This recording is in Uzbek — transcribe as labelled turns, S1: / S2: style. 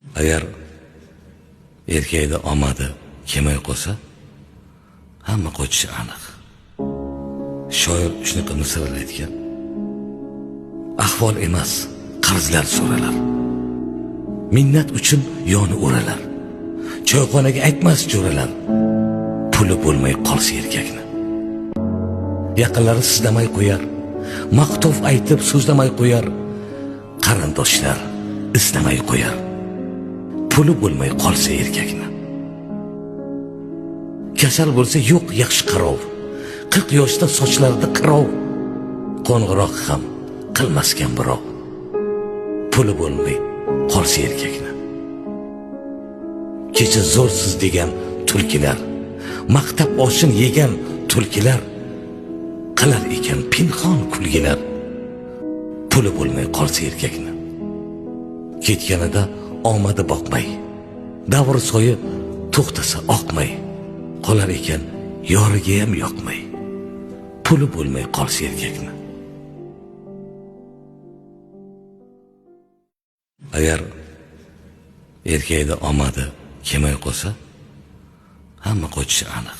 S1: Agar erkakda omadi kelmay qolsa, hamma qochishi aniq. Shoir shunaqa misollar aytgan. Ahvol emas, qarzlar so'ralar. Minnat uchun yoni o'ralar. Choyxonaga aytmas jo'ralar. Puli bo'lmay qolsa erkakni. Yaqinlari sizlamay qo'yar. Maqtov aytib so'zlamay qo'yar. Qarindoshlar islamay qo'yar. Puli bo'lmay qolsa erkakni. Kasal bo'lsa yo'q yaxshi qarov. 40 yoshda sochlarida qirov. Qo'ng'iroq ham qilmasgan birov. Puli bo'lmay qolsa erkakni. Kecha zo'rsiz degan tulkilar, maqtab oshin yegan tulkilar qilar ekan pinhon kulgilar. Puli bo'lmay qolsa erkakni. Ketganida omadi boqmay, davr soyi to'xtasa oqmay, qolar ekan yoriga ham yoqmay. Puli bo'lmay qolsa erkakni. Agar erkakda omadi kelmay qolsa, hamma qochishi aniq.